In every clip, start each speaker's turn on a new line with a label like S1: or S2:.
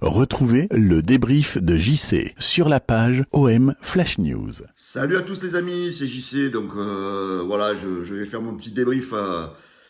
S1: Retrouvez le débrief de JC sur la page OM Flash News.
S2: Salut à tous les amis, c'est JC. Donc voilà, je vais faire mon petit débrief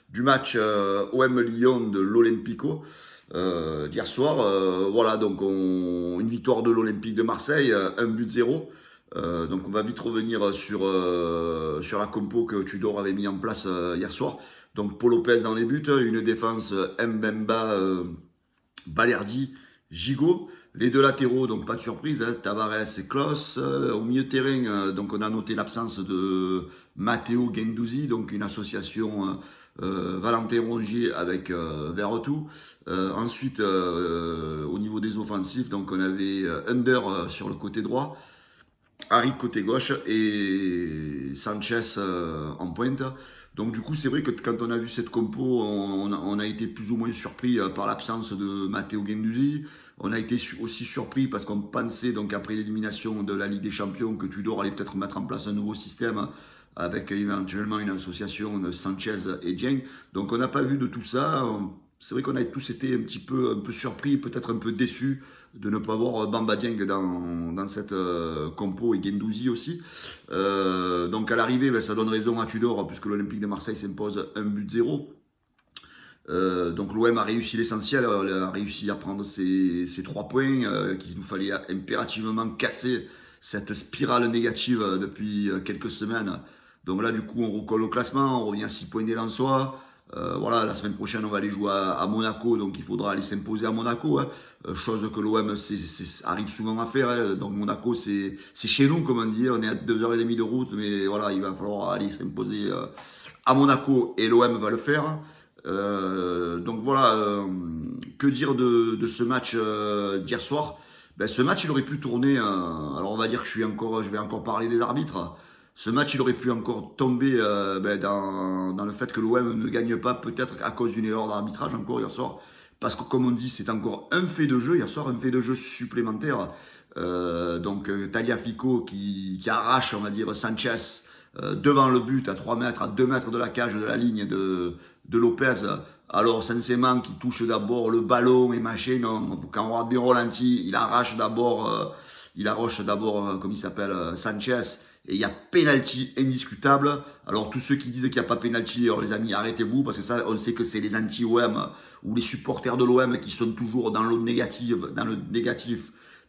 S2: du match OM Lyon de l'Olympico d'hier soir. Voilà, donc une victoire de l'Olympique de Marseille, 1-0. Donc on va vite revenir sur la compo que Tudor avait mis en place hier soir. Donc Paul Lopez dans les buts, une défense Mbemba, Balerdi, Gigot. Les deux latéraux, donc pas de surprise, hein, Tavares et Klos. Au milieu de terrain, donc on a noté l'absence de Matteo Guendouzi, donc une association Valentin Rongier avec Verretou. Ensuite, au niveau des offensifs, donc on avait Under sur le côté droit, Harry côté gauche et Sanchez en pointe. Donc du coup, c'est vrai que quand on a vu cette compo, on a été plus ou moins surpris par l'absence de Matteo Guendouzi. On a été aussi surpris parce qu'on pensait, donc après l'élimination de la Ligue des Champions, que Tudor allait peut-être mettre en place un nouveau système avec éventuellement une association de Sanchez et Dieng. Donc on n'a pas vu de tout ça. C'est vrai qu'on a tous été un peu surpris, peut-être un peu déçus de ne pas voir Bamba Dieng dans cette compo et Guendouzi aussi. Donc à l'arrivée, ça donne raison à Tudor puisque l'Olympique de Marseille s'impose 1-0. Donc l'OM a réussi l'essentiel, a réussi à prendre ces 3 points qu'il nous fallait impérativement casser cette spirale négative depuis quelques semaines. Donc là du coup on recolle au classement, on revient à 6 points des Lensois. Voilà, la semaine prochaine on va aller jouer à Monaco, donc il faudra aller s'imposer à Monaco, hein. Chose que l'OM arrive souvent à faire, hein. Donc Monaco c'est chez nous comme on dit, on est à 2h30 de route, mais voilà, il va falloir aller s'imposer à Monaco et l'OM va le faire. Donc voilà, que dire de ce match d'hier soir? Ce match il aurait pu tourner, alors on va dire que je vais encore parler des arbitres. Ce match il aurait pu encore tomber dans le fait que l'OM ne gagne pas, peut-être à cause d'une erreur d'arbitrage encore hier soir. Parce que comme on dit, c'est encore un fait de jeu, hier soir, un fait de jeu supplémentaire. Donc Tagliafico qui arrache, on va dire, Sanchez devant le but à 3 mètres, à 2 mètres de la cage de la ligne de Lopez. Alors Saint-Séman qui touche d'abord le ballon et machin, non, quand on regarde bien ralenti, il arrache d'abord, comme il s'appelle, Sanchez. Et il y a pénalty indiscutable. Alors tous ceux qui disent qu'il n'y a pas pénalty, alors les amis, arrêtez-vous, parce que ça, on sait que c'est les anti-OM ou les supporters de l'OM qui sont toujours dans le négatif.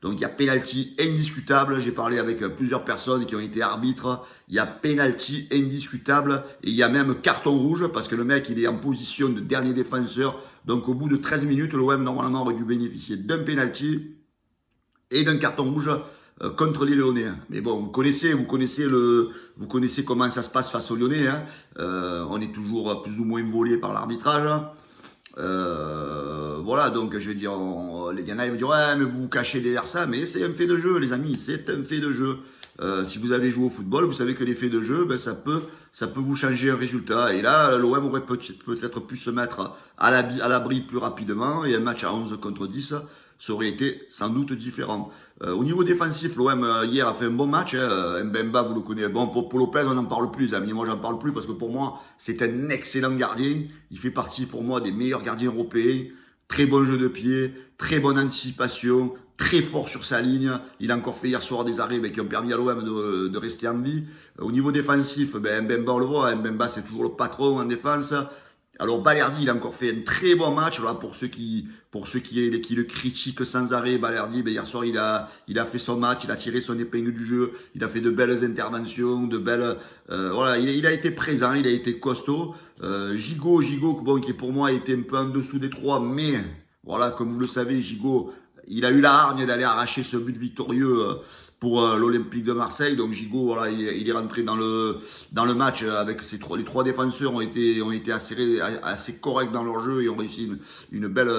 S2: Donc il y a pénalty indiscutable. J'ai parlé avec plusieurs personnes qui ont été arbitres. Il y a pénalty indiscutable et il y a même carton rouge parce que le mec il est en position de dernier défenseur. Donc au bout de 13 minutes, l'OM normalement aurait dû bénéficier d'un pénalty et d'un carton rouge contre les Lyonnais. Mais bon, vous connaissez comment ça se passe face aux Lyonnais, hein. On est toujours plus ou moins volé par l'arbitrage. Voilà, donc je vais dire, les gars ils vont dire ouais mais vous vous cachez derrière ça, mais c'est un fait de jeu les amis, c'est un fait de jeu. Si vous avez joué au football, vous savez que les faits de jeu, ça peut vous changer un résultat. Et là, l'OM aurait peut-être pu se mettre à l'abri plus rapidement et un match à 11 contre 10, ça aurait été sans doute différent. Au niveau défensif, l'OM hier a fait un bon match, hein. Mbemba, vous le connaissez. Bon, pour Lopez, on n'en parle plus, les amis. Moi, j'en parle plus parce que pour moi, c'est un excellent gardien. Il fait partie pour moi des meilleurs gardiens européens. Très bon jeu de pied, très bonne anticipation, très fort sur sa ligne. Il a encore fait hier soir des arrêts qui ont permis à l'OM de rester en vie. Au niveau défensif, Mbemba, on le voit, hein. Mbemba, c'est toujours le patron en défense. Alors Balerdi, il a encore fait un très bon match. Voilà, pour ceux qui le critiquent sans arrêt, Balerdi, hier soir, il a fait son match, il a tiré son épingle du jeu, il a fait de belles interventions, voilà, il a été présent, il a été costaud. Gigot, bon, qui pour moi était un peu en dessous des 3, mais voilà, comme vous le savez, Gigot, il a eu la hargne d'aller arracher ce but victorieux pour l'Olympique de Marseille. Donc Gigot, voilà, il est rentré dans le match avec les 3 défenseurs ont été assez corrects dans leur jeu et ont réussi une belle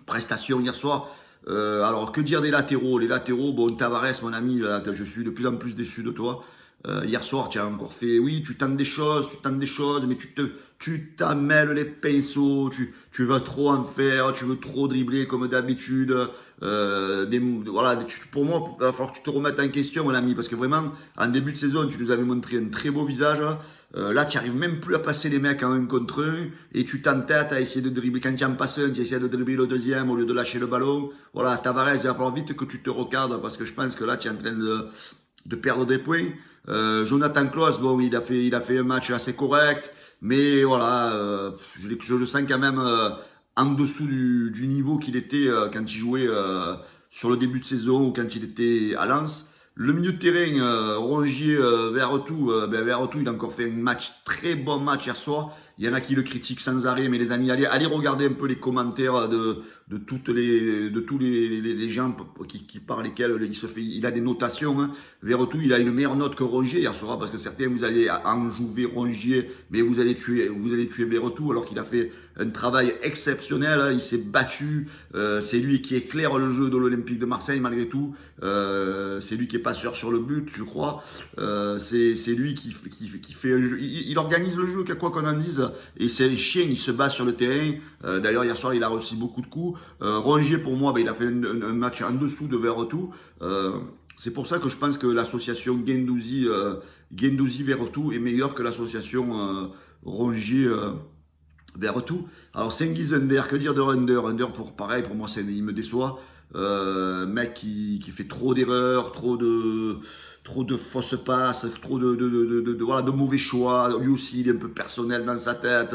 S2: prestation hier soir. Alors que dire des latéraux? Les latéraux, bon, Tavares, mon ami, là, je suis de plus en plus déçu de toi. Hier soir, tu as encore fait, oui, tu tentes des choses, mais tu t'amènes les pinceaux, tu veux trop en faire, tu veux trop dribbler comme d'habitude. Voilà, pour moi, il va falloir que tu te remettes en question, mon ami, parce que vraiment, en début de saison, tu nous avais montré un très beau visage. Là, tu n'arrives même plus à passer les mecs en 1 contre 1 et tu t'entêtes à essayer de dribbler. Quand tu en passes un, tu essaies de dribbler le deuxième au lieu de lâcher le ballon. Voilà, Tavares, il va falloir vite que tu te recadres parce que je pense que là, tu es en train de perdre des points. Jonathan Klaus, bon, il a fait un match assez correct, mais voilà, je le sens quand même en dessous du niveau qu'il était quand il jouait sur le début de saison ou quand il était à Lens. Le milieu de terrain, Rongier, Verretou, Verretou, il a encore fait un très bon match hier soir. Il y en a qui le critiquent sans arrêt, mais les amis, allez regarder un peu les commentaires de tous les gens par lesquels il a des notations. Hein. Verretou, il a une meilleure note que Rongier hier soir, parce que certains, vous allez enjouer Rongier, mais vous allez tuer Verretou, alors qu'il a fait un travail exceptionnel. Hein. Il s'est battu. C'est lui qui éclaire le jeu de l'Olympique de Marseille, malgré tout. C'est lui qui est passeur sur le but, je crois. C'est lui qui fait un jeu. Il organise le jeu, quoi qu'on en dise. Et c'est un chien, il se bat sur le terrain. D'ailleurs, hier soir, il a reçu beaucoup de coups. Rongier, pour moi, il a fait un match en dessous de Verretou. C'est pour ça que je pense que l'association Guendouzi-Verretou est meilleure que l'association Rongier Verretou. Alors, Cengiz Under, que dire de Under? Under, pareil, pour moi, il me déçoit. Mec qui fait trop d'erreurs, trop de fausses passes, trop de mauvais choix. Lui aussi, il est un peu personnel dans sa tête.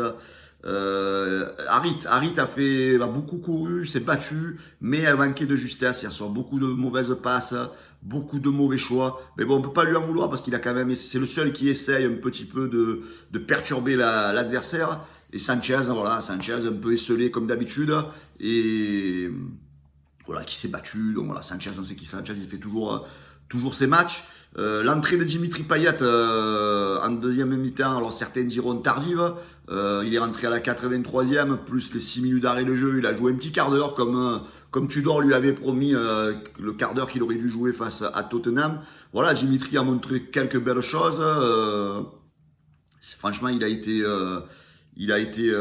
S2: Harit a beaucoup couru, s'est battu, mais a manqué de justesse. Il y a beaucoup de mauvaises passes, beaucoup de mauvais choix. Mais bon, on peut pas lui en vouloir parce qu'il a quand même, c'est le seul qui essaye un petit peu de perturber l'adversaire. Et Sanchez, voilà, un peu esselé comme d'habitude. Et voilà, qui s'est battu. Donc voilà, Sanchez, on sait qui Sanchez, il fait toujours ses matchs. L'entrée de Dimitri Payet en deuxième mi-temps, alors certains diront tardive. Il est rentré à la 83e, plus les 6 minutes d'arrêt de jeu. Il a joué un petit quart d'heure comme Tudor lui avait promis, le quart d'heure qu'il aurait dû jouer face à Tottenham. Voilà, Dimitri a montré quelques belles choses. Franchement, il a été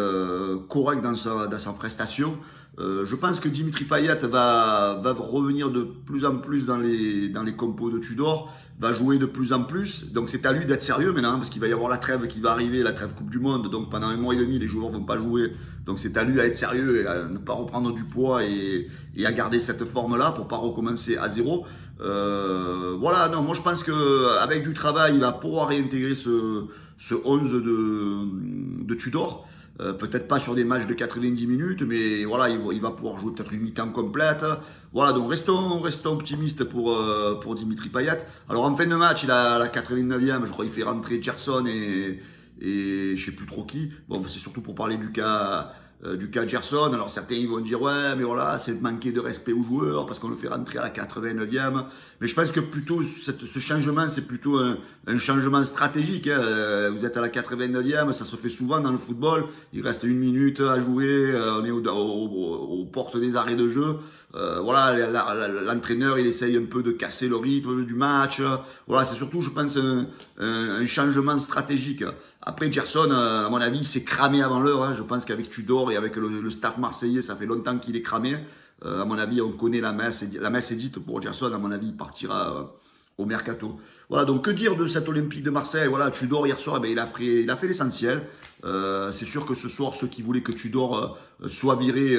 S2: correct dans sa prestation. Je pense que Dimitri Payet va revenir de plus en plus dans les compos de Tudor, va jouer de plus en plus. Donc c'est à lui d'être sérieux maintenant, parce qu'il va y avoir la trêve qui va arriver, la trêve Coupe du Monde. Donc pendant 1 mois et demi, les joueurs ne vont pas jouer. Donc c'est à lui à être sérieux et à ne pas reprendre du poids et à garder cette forme-là pour pas recommencer à zéro. Voilà, non, moi je pense qu'avec du travail, il va pouvoir réintégrer ce 11 de Tudor. Peut-être pas sur des matchs de 90 minutes, mais voilà, il va pouvoir jouer peut-être une mi-temps complète. Voilà, donc restons optimistes pour Dimitri Payet. Alors en fin de match, il a la 89e, je crois qu'il fait rentrer Gerson et je sais plus trop qui. Bon, c'est surtout pour parler du cas Gerson. Alors certains ils vont dire ouais, mais voilà, c'est manquer de respect aux joueurs parce qu'on le fait rentrer à la 89e. Mais je pense que plutôt ce changement, c'est plutôt un changement stratégique. Hein. Vous êtes à la 89e, ça se fait souvent dans le football. Il reste 1 minute à jouer, on est aux portes des arrêts de jeu. Voilà, l'entraîneur il essaye un peu de casser le rythme du match. Voilà, c'est surtout, je pense, un changement stratégique. Après, Gerson, à mon avis, il s'est cramé avant l'heure. Hein. Je pense qu'avec Tudor et avec le staff marseillais, ça fait longtemps qu'il est cramé. À mon avis, on connaît la messe est dite pour Gerson. À mon avis, il partira au mercato. Voilà, donc que dire de cet Olympique de Marseille? Voilà, Tudor hier soir, il a fait l'essentiel. C'est sûr que ce soir, ceux qui voulaient que Tudor soit viré,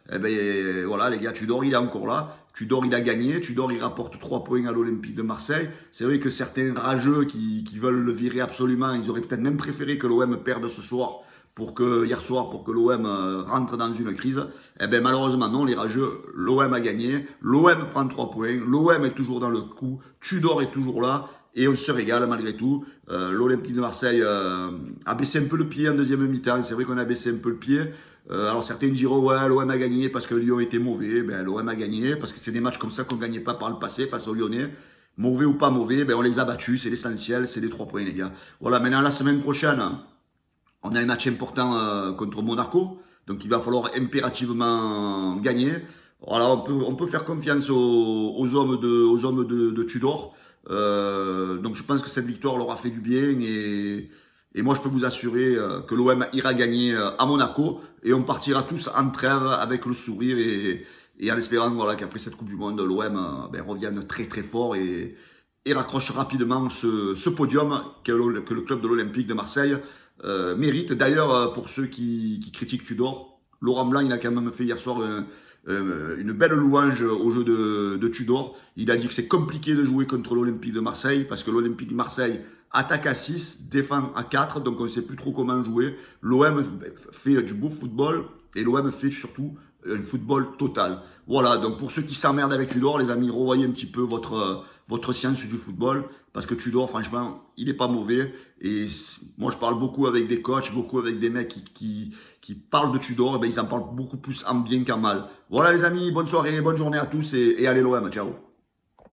S2: voilà, les gars, Tudor, il est encore là. Tudor, il a gagné. Tudor, il rapporte 3 points à l'Olympique de Marseille. C'est vrai que certains rageux qui veulent le virer absolument, ils auraient peut-être même préféré que l'OM perde hier soir, pour que l'OM rentre dans une crise. Malheureusement, non, les rageux, l'OM a gagné. L'OM prend 3 points. L'OM est toujours dans le coup. Tudor est toujours là. Et on se régale malgré tout. L'Olympique de Marseille a baissé un peu le pied en deuxième mi-temps. C'est vrai qu'on a baissé un peu le pied. Alors certains diront ouais, l'OM a gagné parce que Lyon était mauvais. L'OM a gagné parce que c'est des matchs comme ça qu'on ne gagnait pas par le passé face aux Lyonnais. Mauvais ou pas mauvais, on les a battus, c'est l'essentiel, c'est les 3 points les gars. Voilà, maintenant la semaine prochaine, on a un match important contre Monaco. Donc il va falloir impérativement gagner. Voilà, on peut faire confiance aux hommes de Tudor. Donc je pense que cette victoire leur a fait du bien et moi je peux vous assurer que l'OM ira gagner à Monaco et on partira tous en trêve avec le sourire et en espérant voilà, qu'après cette Coupe du Monde, l'OM revienne très très fort et raccroche rapidement ce podium que le club de l'Olympique de Marseille mérite. D'ailleurs, pour ceux qui critiquent Tudor, Laurent Blanc, il a quand même fait hier soir une belle louange au jeu de Tudor. Il a dit que c'est compliqué de jouer contre l'Olympique de Marseille parce que l'Olympique de Marseille attaque à 6, défend à 4, donc on ne sait plus trop comment jouer. L'OM fait du beau football et l'OM fait surtout un football total. Voilà, donc pour ceux qui s'emmerdent avec Tudor, les amis, revoyez un petit peu votre science du football, parce que Tudor, franchement, il n'est pas mauvais. Et moi, je parle beaucoup avec des coachs, beaucoup avec des mecs qui parlent de Tudor, et ben, ils en parlent beaucoup plus en bien qu'en mal. Voilà les amis, bonne soirée, bonne journée à tous et allez l'OM, ciao.